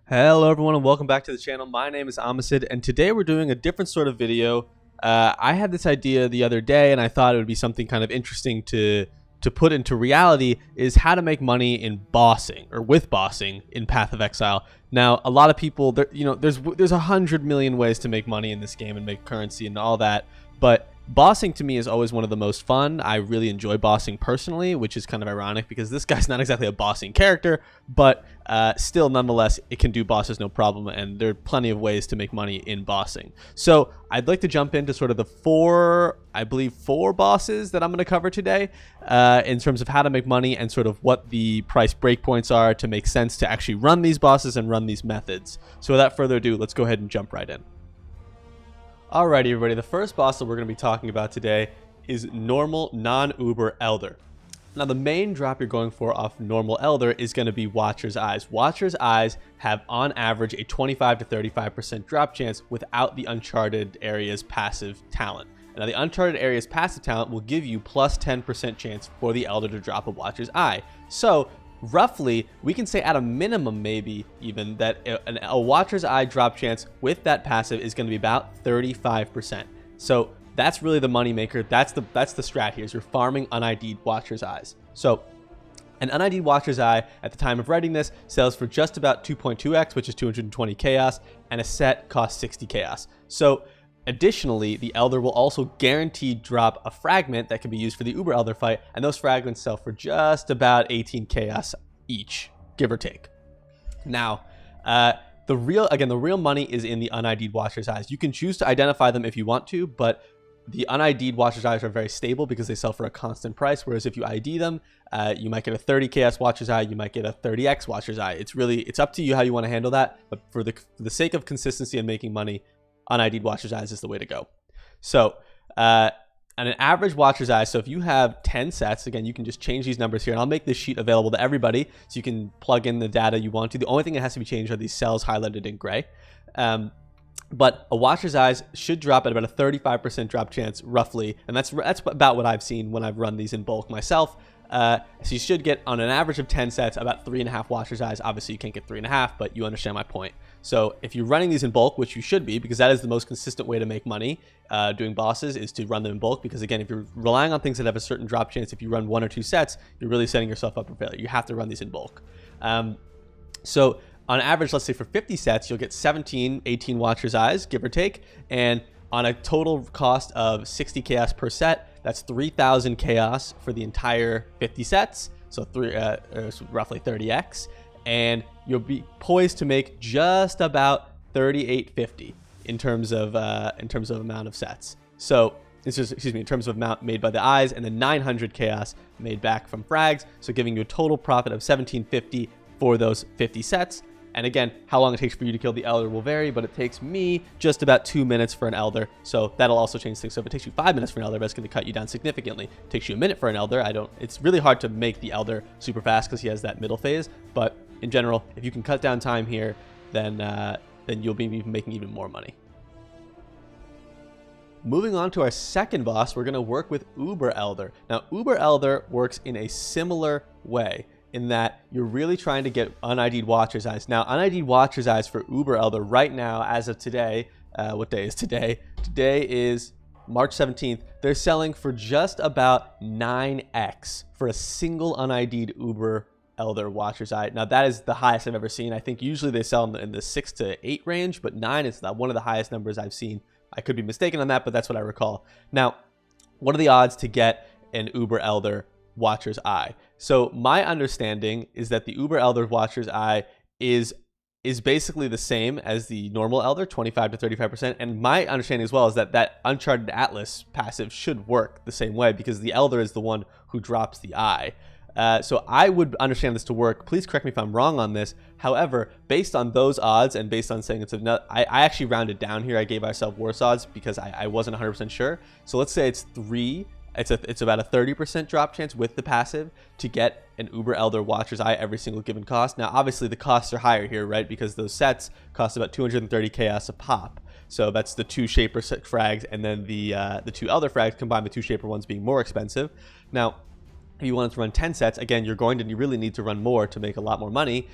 Hello everyone and welcome back to the channel. My name is Amasid and today we're doing a different sort of video. I had this idea the other day and I thought it would be something kind of interesting to put into reality, is how to make money in bossing or with bossing in Path of Exile. Now, a lot of people, there's 100 million ways to make money in this game and make currency and all that, but bossing to me is always one of the most fun. I really enjoy bossing personally, which is kind of ironic because this guy's not exactly a bossing character, but still, nonetheless, it can do bosses no problem, and there are plenty of ways to make money in bossing. So I'd like to jump into sort of the four bosses that I'm going to cover today in terms of how to make money and sort of what the price breakpoints are to make sense to actually run these bosses and run these methods. So without further ado, let's go ahead and jump right in. Alrighty, everybody, the first boss that we're going to be talking about today is normal non-Uber Elder. Now, the main drop you're going for off normal Elder is going to be Watcher's Eyes. Watcher's Eyes have, on average, a 25 to 35% drop chance without the Uncharted Area's passive talent. Now, the Uncharted Area's passive talent will give you plus 10% chance for the Elder to drop a Watcher's Eye. So, roughly, we can say at a minimum, maybe even, that a Watcher's Eye drop chance with that passive is going to be about 35%. So that's really the money maker. That's the strat here, is you're farming unID'd Watcher's Eyes. So an unID'd Watcher's Eye at the time of writing this sells for just about 2.2x, which is 220 chaos, and a set costs 60 chaos. So additionally, the Elder will also guaranteed drop a fragment that can be used for the Uber Elder fight, and those fragments sell for just about 18 chaos each, give or take. Now, the real money is in the unID'd Watcher's Eyes. You can choose to identify them if you want to, but the unID'd Watcher's Eyes are very stable because they sell for a constant price, whereas if you ID them, you might get a 30 chaos Watcher's Eye, you might get a 30x Watcher's Eye. It's up to you how you want to handle that, but for the sake of consistency and making money, unID'd Watcher's Eyes is the way to go. So, an average Watcher's Eyes, so if you have 10 sets, again, you can just change these numbers here, and I'll make this sheet available to everybody, so you can plug in the data you want to. The only thing that has to be changed are these cells highlighted in gray. But a Watcher's Eyes should drop at about a 35% drop chance, roughly, and that's about what I've seen when I've run these in bulk myself. So you should get, on an average of 10 sets, about 3.5 Watcher's Eyes. Obviously, you can't get 3.5, but you understand my point. So if you're running these in bulk, which you should be, because that is the most consistent way to make money doing bosses, is to run them in bulk. Because again, if you're relying on things that have a certain drop chance, if you run 1 or 2 sets, you're really setting yourself up for failure. You have to run these in bulk. So on average, let's say for 50 sets, you'll get 18 Watcher's Eyes, give or take. And on a total cost of 60 chaos per set, that's 3,000 chaos for the entire 50 sets. So roughly 30x. And you'll be poised to make just about 3850 in terms of amount of sets. So it's just, in terms of amount made by the eyes, and then 900 chaos made back from frags. So giving you a total profit of 1750 for those 50 sets. And again, how long it takes for you to kill the Elder will vary, but it takes me just about 2 minutes for an Elder. So that'll also change things. So if it takes you 5 minutes for an Elder, that's going to cut you down significantly. It takes you a minute for an Elder. It's really hard to make the Elder super fast because he has that middle phase. But in general, if you can cut down time here, then you'll be making even more money. Moving on to our second boss, we're going to work with Uber Elder. Now, Uber Elder works in a similar way, in that you're really trying to get unID'd Watcher's Eyes. Now, unID'd Watcher's Eyes for Uber Elder right now, as of today, what day is today? Today is March 17th. They're selling for just about 9x for a single unID'd Uber Elder Watcher's Eye. Now, that is the highest I've ever seen. I think usually they sell in the 6 to 8 range, but 9 is one of the highest numbers I've seen. I could be mistaken on that, but that's what I recall. Now, what are the odds to get an Uber Elder Watcher's Eye? So my understanding is that the Uber Elder Watcher's Eye is basically the same as the normal Elder, 25 to 35%. And my understanding as well is that Uncharted Atlas passive should work the same way, because the Elder is the one who drops the eye. So I would understand this to work. Please correct me if I'm wrong on this. However, based on those odds and based on saying I actually rounded down here. I gave myself worse odds because I wasn't 100% sure. So let's say it's 3. It's about a 30% drop chance with the passive to get an Uber Elder Watcher's Eye every single given cost. Now, obviously, the costs are higher here, right? Because those sets cost about 230 chaos a pop. So that's the 2 Shaper frags, and then the 2 Elder frags combined, the 2 Shaper ones being more expensive. Now, if you wanted to run 10 sets, again, you really need to run more to make a lot more money.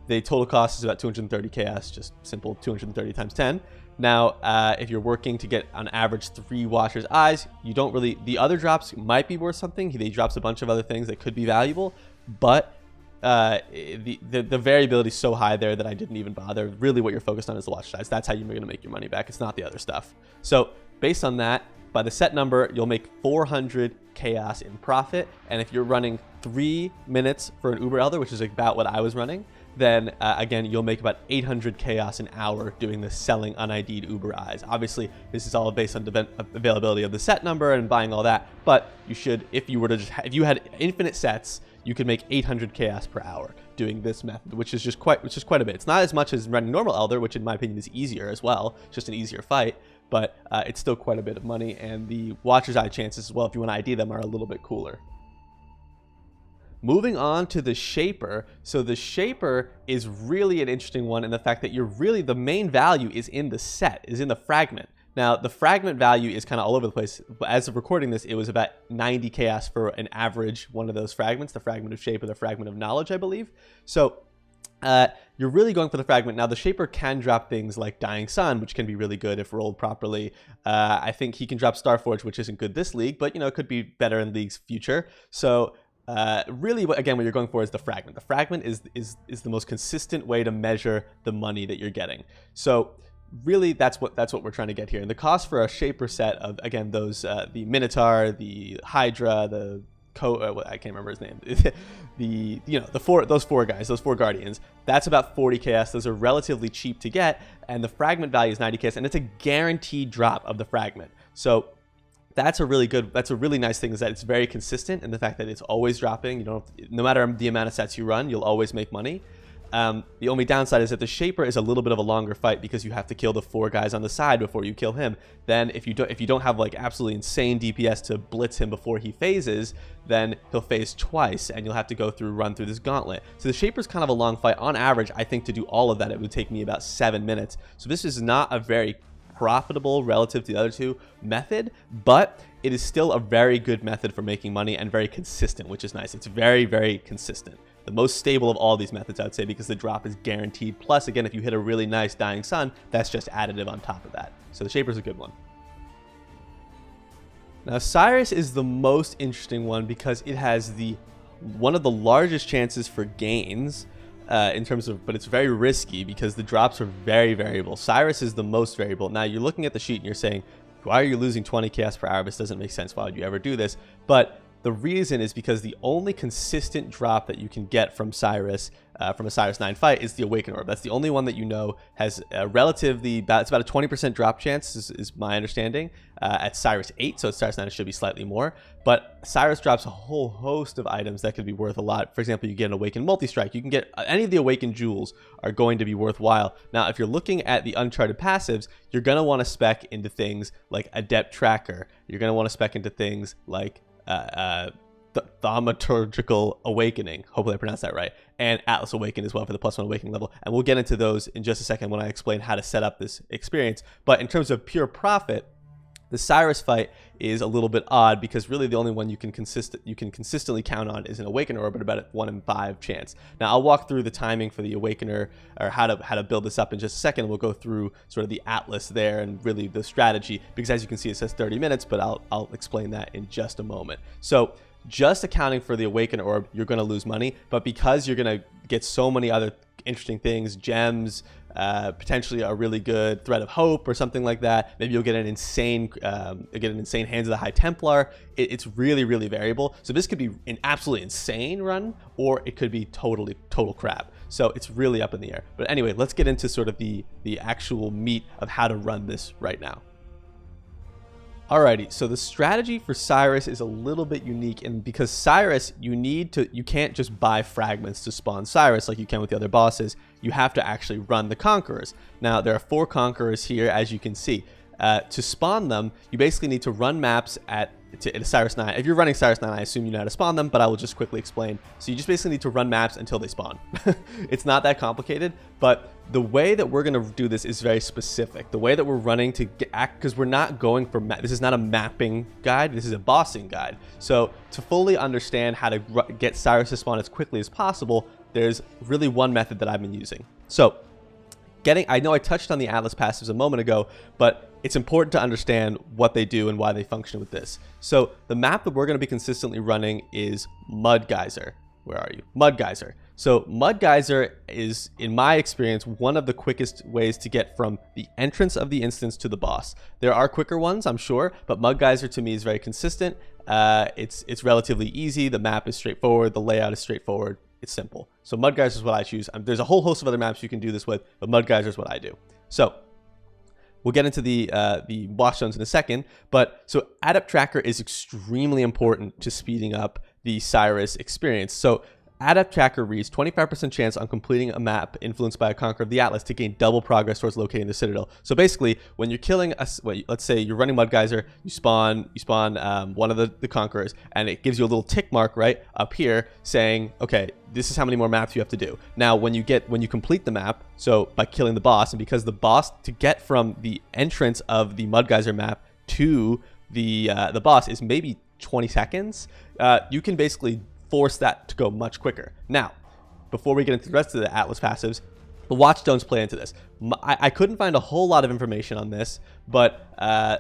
the total cost is about 230 chaos, just simple 230 times 10. Now, if you're working to get on average 3 Watcher's Eyes, you don't really, the other drops might be worth something. He drops a bunch of other things that could be valuable, but the variability is so high there that I didn't even bother. Really what you're focused on is the Watcher's Eyes. That's how you're going to make your money back. It's not the other stuff. So based on that, by the set number, you'll make 400 chaos in profit. And if you're running 3 minutes for an Uber Elder, which is about what I was running, then again, you'll make about 800 chaos an hour doing the selling unID'd Uber Eyes. Obviously, this is all based on availability of the set number and buying all that. But you should, if you were to just, if you had infinite sets, you could make 800 chaos per hour doing this method, which is quite a bit. It's not as much as running normal Elder, which in my opinion is easier as well, it's just an easier fight. But it's still quite a bit of money, and the Watcher's Eye chances as well, if you want to ID them, are a little bit cooler. Moving on to the Shaper. So the Shaper is really an interesting one in the fact that the main value is in the set, is in the fragment. Now, the fragment value is kind of all over the place. As of recording this, it was about 90 chaos for an average one of those fragments, the fragment of Shape or the fragment of Knowledge, I believe. So you're really going for the fragment. Now, the Shaper can drop things like Dying Sun, which can be really good if rolled properly. I think he can drop Starforge, which isn't good this league, but it could be better in leagues future. So really, again, what you're going for is the fragment. The fragment is the most consistent way to measure the money that you're getting. So really, that's what we're trying to get here. And the cost for a Shaper set of, again, those the Minotaur, the Hydra, the I can't remember his name. Those four guys, those 4 guardians. That's about 40 chaos. Those are relatively cheap to get, and the fragment value is 90 chaos, and it's a guaranteed drop of the fragment. So that's a really nice thing, is that it's very consistent in the fact that it's always dropping. No matter the amount of sets you run, you'll always make money. The only downside is that the Shaper is a little bit of a longer fight because you have to kill the 4 guys on the side before you kill him. Then if you don't have like absolutely insane DPS to blitz him before he phases, then he'll phase twice and you'll have to run through this gauntlet. So the Shaper's kind of a long fight. On average, I think to do all of that, it would take me about 7 minutes. So this is not a very profitable relative to the other 2 method, but it is still a very good method for making money and very consistent, which is nice. It's very, very consistent. The most stable of all these methods, I would say, because the drop is guaranteed. Plus, again, if you hit a really nice Dying Sun, that's just additive on top of that. So the Shaper's a good one. Now, Sirus is the most interesting one because it has one of the largest chances for gains in terms of, but it's very risky because the drops are very variable. Sirus is the most variable. Now, you're looking at the sheet and you're saying, why are you losing 20 chaos per hour? This doesn't make sense. Why would you ever do this? But the reason is because the only consistent drop that you can get from Sirus, from a Sirus 9 fight, is the Awaken Orb. That's the only one that has a it's about a 20% drop chance, is my understanding, at Sirus 8, so at Sirus 9 it should be slightly more. But Sirus drops a whole host of items that could be worth a lot. For example, you get an Awakened Multi-Strike. You can get any of the Awakened Jewels are going to be worthwhile. Now, if you're looking at the Uncharted passives, you're going to want to spec into things like Adept Tracker. You're going to want to spec into things like Thaumaturgical Awakening, hopefully I pronounced that right, and Atlas Awaken as well for the +1 awakening level, and we'll get into those in just a second when I explain how to set up this experience. But in terms of pure profit, the Sirus fight is a little bit odd because really the only one you can consistently count on is an Awakener Orb at about a 1 in 5 chance. Now I'll walk through the timing for the Awakener, or how to build this up in just a second. We'll go through sort of the Atlas there and really the strategy, because as you can see it says 30 minutes, but I'll explain that in just a moment. So just accounting for the Awaken Orb, you're going to lose money, but because you're going to get so many other interesting things, gems, potentially a really good Thread of Hope or something like that, maybe you'll get an insane Hands of the High Templar. It's really, really variable. So this could be an absolutely insane run, or it could be total crap. So it's really up in the air. But anyway, let's get into sort of the actual meat of how to run this right now. Alrighty, so the strategy for Sirus is a little bit unique, and because Sirus, you can't just buy fragments to spawn Sirus like you can with the other bosses. You have to actually run the Conquerors. Now, there are 4 Conquerors here, as you can see. To spawn them, you basically need to run maps at Sirus 9. If you're running Sirus 9, I assume you know how to spawn them, but I will just quickly explain. So you just basically need to run maps until they spawn. It's not that complicated, but the way that we're going to do this is very specific. The way that we're running to act, because we're not going for this is not a mapping guide, this is a bossing guide. So to fully understand how to get Sirus to spawn as quickly as possible, there's really one method that I've been using. So I know I touched on the Atlas passives a moment ago, but it's important to understand what they do and why they function with this. So the map that we're going to be consistently running is Mud Geyser. Where are you? Mud Geyser. So Mud Geyser is, in my experience, one of the quickest ways to get from the entrance of the instance to the boss. There are quicker ones, I'm sure, but Mud Geyser to me is very consistent. It's relatively easy. The map is straightforward. The layout is straightforward. It's simple. So Mud Geyser is what I choose. There's a whole host of other maps you can do this with, but Mud Geyser is what I do. So we'll get into the watchstones in a second, but so Adept Tracker is extremely important to speeding up the Sirus experience. So Adept Tracker reads 25% chance on completing a map influenced by a Conqueror of the Atlas to gain double progress towards locating the Citadel. So basically, when you're killing let's say you're running Mud Geyser, you spawn one of the Conquerors, and it gives you a little tick mark right up here saying, okay, this is how many more maps you have to do. Now, when you complete the map, so by killing the boss, and because the boss, to get from the entrance of the Mud Geyser map to the boss is maybe 20 seconds, you can basically force that to go much quicker. Now, before we get into the rest of the Atlas passives, the watchstones play into this. I couldn't find a whole lot of information on this, but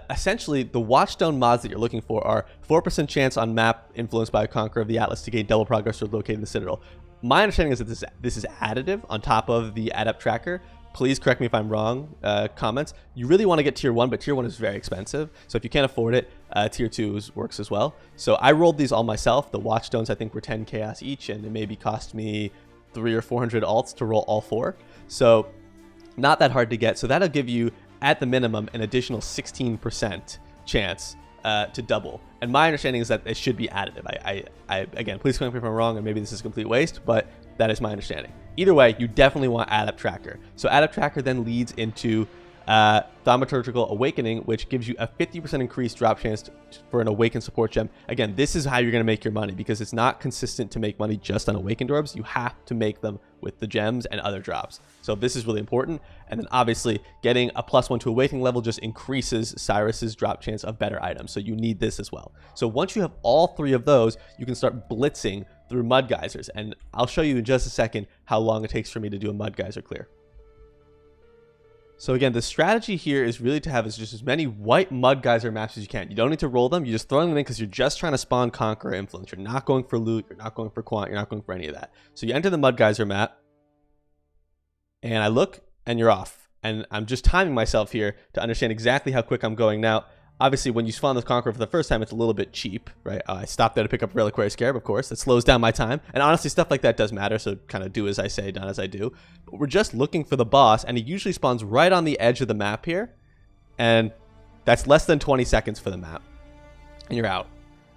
essentially the watchstone mods that you're looking for are 4% chance on map influenced by a Conqueror of the Atlas to gain double progress towards locating the Citadel. My understanding is that this is additive on top of the Adept Tracker. Please correct me if I'm wrong, comments. You really want to get tier 1, but tier 1 is very expensive. So if you can't afford it, tier 2 works as well. So I rolled these all myself. The watchstones I think were 10 chaos each, and it maybe cost me 300 or 400 alts to roll all 4. So not that hard to get. So that'll give you, at the minimum, an additional 16% chance to double. And my understanding is that it should be additive. Again, please correct me if I'm wrong, and maybe this is a complete waste, but that is my understanding. Either way, you definitely want Adept Tracker. So Adept Tracker then leads into Thaumaturgical Awakening, which gives you a 50% increased drop chance for an Awakened support gem. Again, this is how you're going to make your money, because it's not consistent to make money just on Awakened orbs. You have to make them with the gems and other drops. So this is really important. And then obviously getting a +1 to Awakening level just increases Sirus's drop chance of better items. So you need this as well. So once you have all 3 of those, you can start blitzing through Mud Geysers. And I'll show you in just a second how long it takes for me to do a Mud Geyser clear. So again, the strategy here is really to have just as many white Mud Geyser maps as you can. You don't need to roll them. You're just throwing them in because you're just trying to spawn Conqueror influence. You're not going for loot. You're not going for quant. You're not going for any of that. So you enter the Mud Geyser map, and I look, and you're off. And I'm just timing myself here to understand exactly how quick I'm going. Now, obviously, when you spawn this Conqueror for the first time, it's a little bit cheap, right? I stopped there to pick up Reliquary Scarab, of course. That slows down my time. And honestly, stuff like that does matter, so kind of do as I say, done as I do. But we're just looking for the boss, and he usually spawns right on the edge of the map here. And that's less than 20 seconds for the map. And you're out.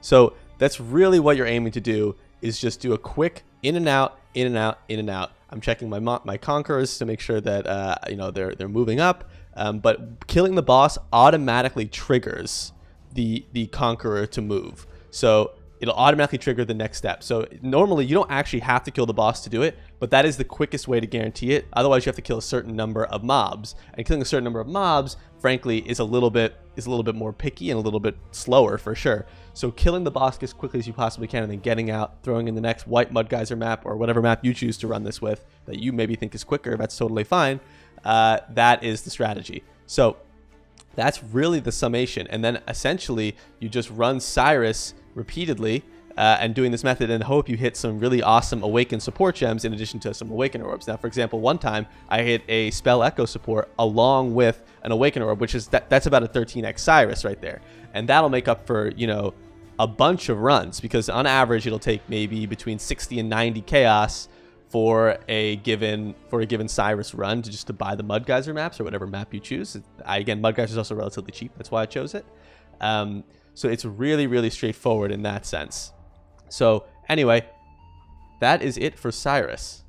So that's really what you're aiming to do, is just do a quick in and out, in and out, in and out. I'm checking my Conquerors to make sure that they're moving up. But killing the boss automatically triggers the Conqueror to move. So it'll automatically trigger the next step. So normally you don't actually have to kill the boss to do it, but that is the quickest way to guarantee it. Otherwise you have to kill a certain number of mobs. And killing a certain number of mobs, frankly, is a little bit more picky and a little bit slower for sure. So killing the boss as quickly as you possibly can, and then getting out, throwing in the next white Mud Geyser map, or whatever map you choose to run this with that you maybe think is quicker, that's totally fine. That is the strategy. So that's really the summation. And then essentially you just run Sirus repeatedly and doing this method, and hope you hit some really awesome Awakened support gems in addition to some Awakened orbs. Now, for example, one time I hit a Spell Echo support along with an Awakened orb, which is that's about a 13x Sirus right there. And that'll make up for, a bunch of runs, because on average it'll take maybe between 60 and 90 chaos for a given Sirus run to buy the Mud Geyser maps or whatever map you choose. Again, Mud Geyser is also relatively cheap. That's why I chose it. So it's really, really straightforward in that sense. So anyway, that is it for Sirus.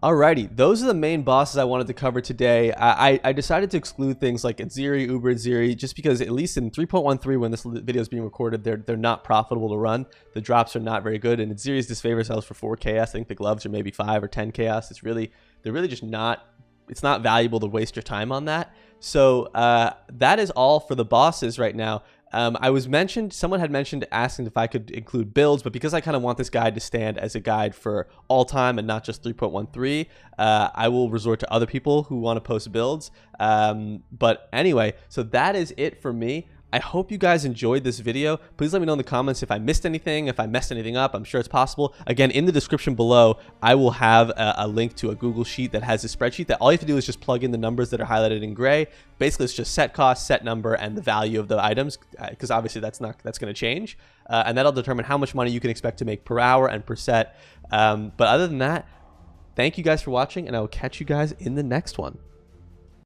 Alrighty, those are the main bosses I wanted to cover today. I decided to exclude things like Adziri, Uber Adziri, just because at least in 3.13, when this video is being recorded, they're not profitable to run. The drops are not very good, and Adziri's disfavor sells for 4 chaos. I think the gloves are maybe 5 or 10 chaos. They're really just not. It's not valuable to waste your time on that. So that is all for the bosses right now. Someone had mentioned asking if I could include builds, but because I kind of want this guide to stand as a guide for all time and not just 3.13, I will resort to other people who want to post builds. But anyway, so that is it for me. I hope you guys enjoyed this video. Please let me know in the comments if I missed anything, if I messed anything up. I'm sure it's possible. Again, in the description below, I will have a link to a Google Sheet that has a spreadsheet that all you have to do is just plug in the numbers that are highlighted in gray. Basically, it's just set cost, set number, and the value of the items, because obviously that's going to change. And that'll determine how much money you can expect to make per hour and per set. But other than that, thank you guys for watching, and I will catch you guys in the next one.